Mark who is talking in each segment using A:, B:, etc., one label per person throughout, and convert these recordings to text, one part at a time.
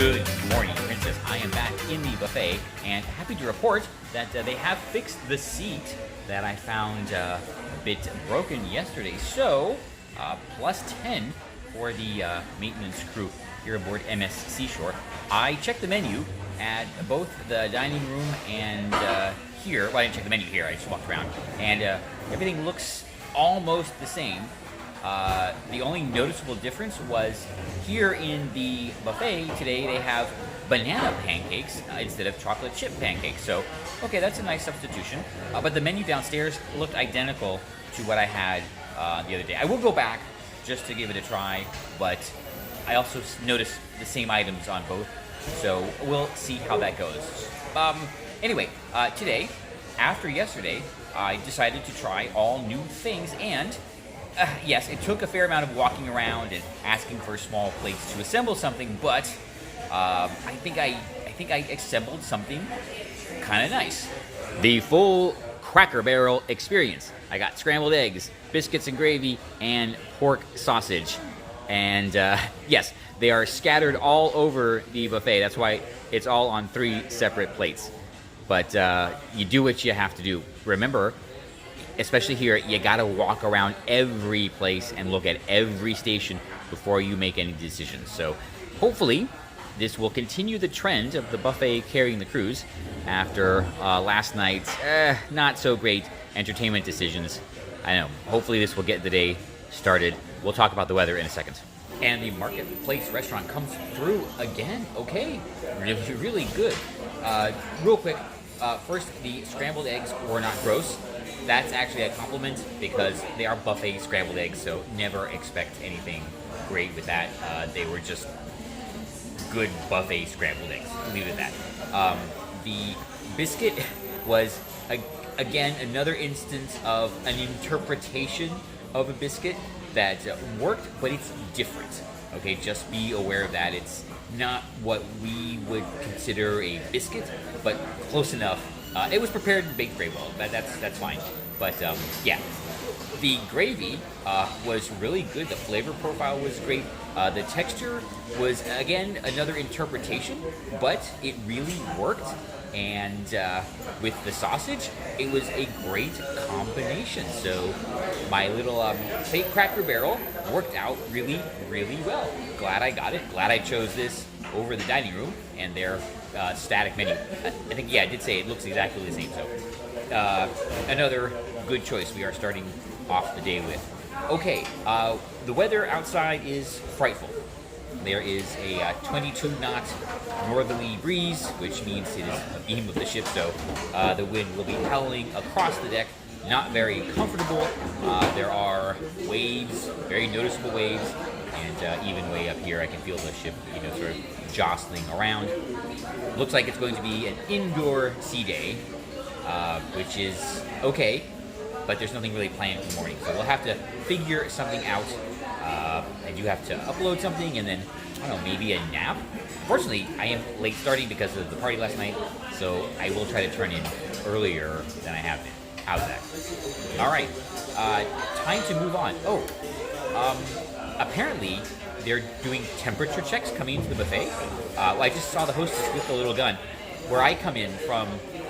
A: Good morning, Princess. I am back in the buffet and happy to report that they have fixed the seat that I found a bit broken yesterday. So, plus 10 for the maintenance crew here aboard MSC Seashore. I checked the menu at both the dining room and here. Well, I didn't check the menu here, I just walked around. And everything looks almost the same. The only noticeable difference was here in the buffet today they have banana pancakes instead of chocolate chip pancakes. So, okay, that's a nice substitution. But the menu downstairs looked identical to what I had the other day. I will go back just to give it a try, but I also noticed the same items on both. So we'll see how that goes. Anyway, today, after yesterday, I decided to try all new things and yes, it took a fair amount of walking around and asking for small plates to assemble something, but I think I assembled something kind of nice. The full Cracker Barrel experience. I got scrambled eggs, biscuits and gravy, and pork sausage. And yes, they are scattered all over the buffet. That's why it's all on 3 separate plates. But you do what you have to do. Remember, especially here, you gotta walk around every place and look at every station before you make any decisions. So hopefully this will continue the trend of the buffet carrying the cruise after last night's not so great entertainment decisions. I know, hopefully this will get the day started. We'll talk about the weather in a second. And the Marketplace restaurant comes through again. Okay, really, really good. Real quick, first, the scrambled eggs were not gross. That's actually a compliment because they are buffet scrambled eggs, so never expect anything great with that. They were just good buffet scrambled eggs. Leave it at that. The biscuit was, again, another instance of an interpretation of a biscuit that worked, but it's different. Okay, just be aware of that. It's not what we would consider a biscuit, but close enough. It was prepared and baked very well. That's fine. But yeah, the gravy was really good. The flavor profile was great. The texture was, again, another interpretation, but it really worked. And with the sausage, it was a great combination. So my little fake Cracker Barrel worked out really, really well. Glad I got it. Glad I chose this over the dining room and their static menu. I think, yeah, I did say it looks exactly the same. So another good choice we are starting off the day with. Okay, the weather outside is frightful. There is a 22-knot northerly breeze, which means it is a beam of the ship, so the wind will be howling across the deck. Not very comfortable. There are waves, very noticeable waves, and even way up here I can feel the ship, sort of jostling around. Looks like it's going to be an indoor sea day, which is okay, but there's nothing really planned for the morning, so we'll have to figure something out. I do have to upload something and then, I don't know, maybe a nap. Fortunately, I am late starting because of the party last night, so I will try to turn in earlier than I have been. How's that? All right, time to move on. Oh, apparently they're doing temperature checks coming into the buffet. Well, I just saw the hostess with the little gun. Where I come in from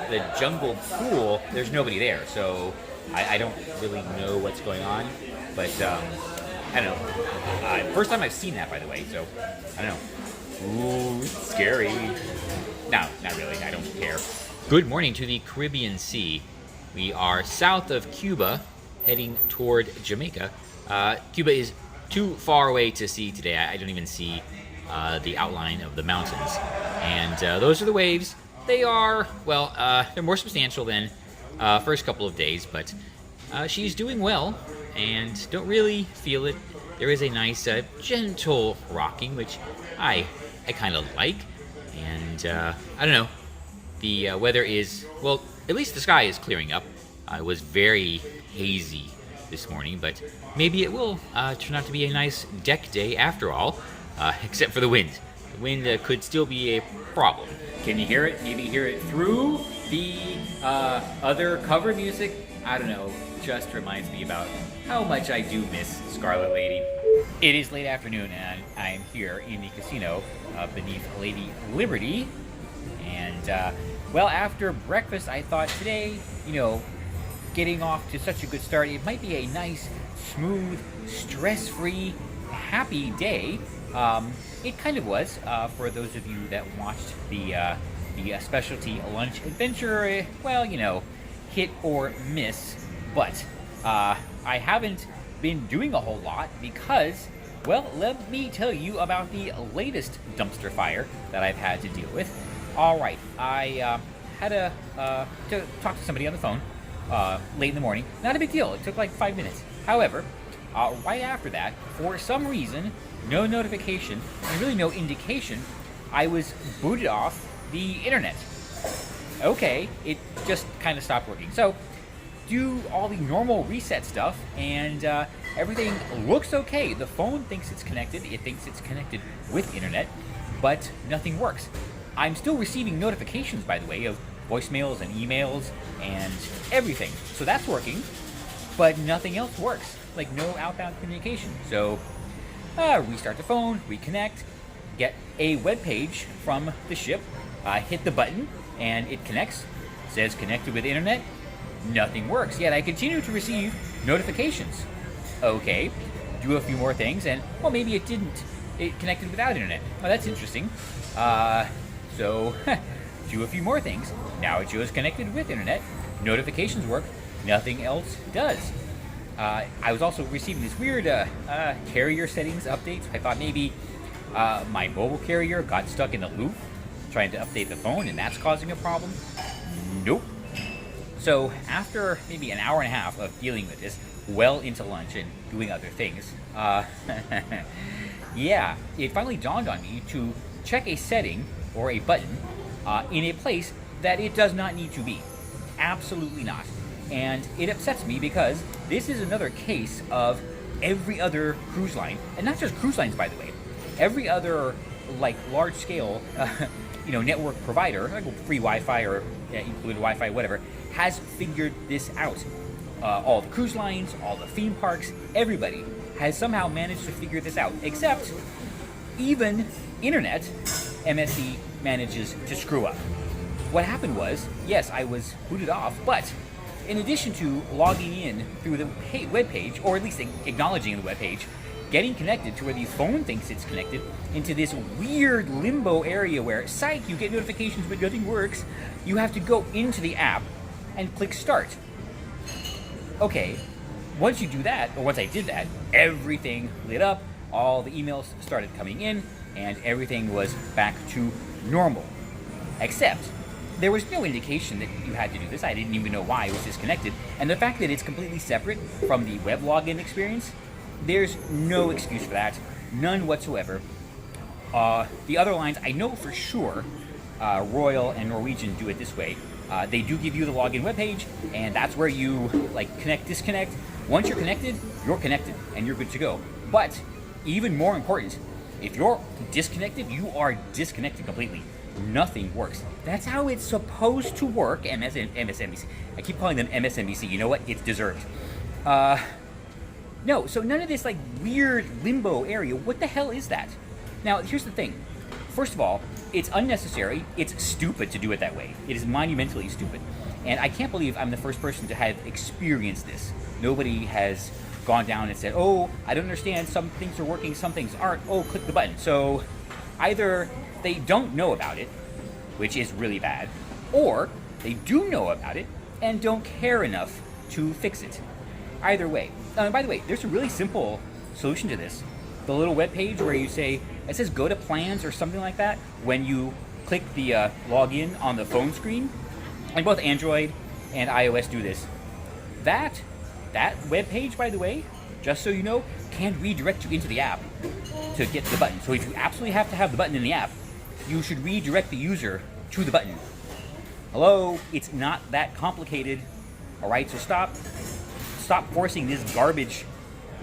A: the jungle pool, there's nobody there, so I don't really know what's going on, but I don't know. First time I've seen that, by the way, so I don't know. Ooh, scary. No, not really. I don't care. Good morning to the Caribbean Sea. We are south of Cuba, heading toward Jamaica. Cuba is too far away to see today. I don't even see the outline of the mountains. And those are the waves. They are, well, they're more substantial than first couple of days, but she's doing well and don't really feel it. There is a nice, gentle rocking, which I kind of like. And I don't know. The weather is, well, at least the sky is clearing up. It was very hazy this morning, but maybe it will turn out to be a nice deck day after all, except for the wind. The wind could still be a problem. Can you hear it? Maybe hear it through the other cover music? I don't know. Just reminds me about how much I do miss Scarlet Lady. It is late afternoon, and I'm here in the casino beneath Lady Liberty. And, well, after breakfast, I thought today, getting off to such a good start, it might be a nice, smooth, stress-free, happy day. It kind of was, for those of you that watched the specialty lunch adventure. Well, hit or miss. But I haven't been doing a whole lot because, well, let me tell you about the latest dumpster fire that I've had to deal with. All right, I had to talk to somebody on the phone late in the morning. Not a big deal. It took like 5 minutes. However, right after that, for some reason, no notification and really no indication, I was booted off the internet. Okay, it just kind of stopped working. So, do all the normal reset stuff, and everything looks okay. The phone thinks it's connected. It thinks it's connected with internet, but nothing works. I'm still receiving notifications, by the way, of voicemails and emails and everything. So that's working, but nothing else works. Like no outbound communication. So restart the phone, reconnect, get a web page from the ship, hit the button, and it connects. Says connected with internet. Nothing works. Yet I continue to receive notifications. Okay, do a few more things, and well, maybe it didn't. It connected without internet. Oh, that's interesting. So do a few more things. Now it shows connected with internet. Notifications work. Nothing else does. I was also receiving this weird carrier settings updates. I thought maybe my mobile carrier got stuck in a loop trying to update the phone, and that's causing a problem. Nope. So after maybe an hour and a half of dealing with this, well into lunch and doing other things, yeah, it finally dawned on me to check a setting or a button in a place that it does not need to be. Absolutely not. And it upsets me because this is another case of every other cruise line, and not just cruise lines, by the way, every other like large scale network provider, like free Wi-Fi or included Wi-Fi, whatever, has figured this out. All the cruise lines, all the theme parks, everybody has somehow managed to figure this out, except even internet, MSC manages to screw up. What happened was, yes, I was booted off, but in addition to logging in through the web page, or at least acknowledging the web page, getting connected to where the phone thinks it's connected into this weird limbo area where, psych, you get notifications but nothing works, you have to go into the app and click start. Okay, once you do that, or once I did that, everything lit up, all the emails started coming in, and everything was back to normal. Except, there was no indication that you had to do this. I didn't even know why it was disconnected. And the fact that it's completely separate from the web login experience, there's no excuse for that. None whatsoever. The other lines, I know for sure, Royal and Norwegian do it this way. They do give you the login webpage, and that's where you connect, disconnect. Once you're connected, and you're good to go. But even more important, if you're disconnected, you are disconnected completely. Nothing works. That's how it's supposed to work. MSNBC. I keep calling them MSNBC. You know what? It's deserved. No, so none of this weird limbo area. What the hell is that? Now, here's the thing. First of all, it's unnecessary. It's stupid to do it that way. It is monumentally stupid. And I can't believe I'm the first person to have experienced this. Nobody has gone down and said, oh, I don't understand. Some things are working, some things aren't. Oh, click the button. So either they don't know about it, which is really bad, or they do know about it and don't care enough to fix it. Either way. By the way, there's a really simple solution to this. The little web page where you say, it says go to plans or something like that, when you click the login on the phone screen, and both Android and iOS do this. That web page, by the way, just so you know, can redirect you into the app to get to the button. So if you absolutely have to have the button in the app, you should redirect the user to the button. Hello, it's not that complicated. All right, so stop forcing this garbage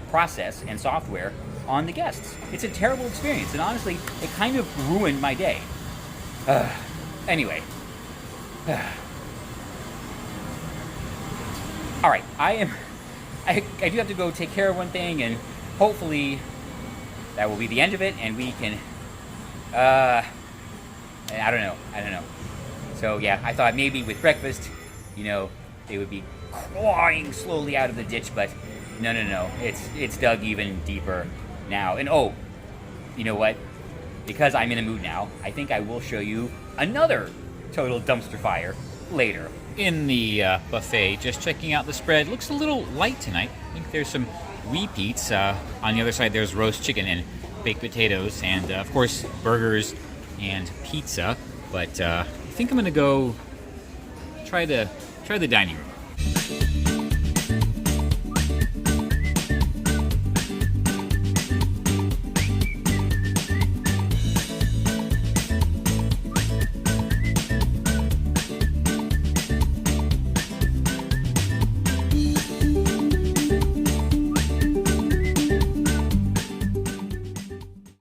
A: process and software on the guests. It's a terrible experience, and honestly, it kind of ruined my day. Anyway. All right, I do have to go take care of one thing, and hopefully that will be the end of it, and we can, I don't know. So yeah, I thought maybe with breakfast, you know, they would be clawing slowly out of the ditch, but no. It's dug even deeper now. And oh, you know what? Because I'm in a mood now, I think I will show you another total dumpster fire later. In the buffet, just checking out the spread. Looks a little light tonight. I think there's some wheat. On the other side, there's roast chicken and baked potatoes, and of course, burgers and pizza. But I think I'm gonna go try the dining room.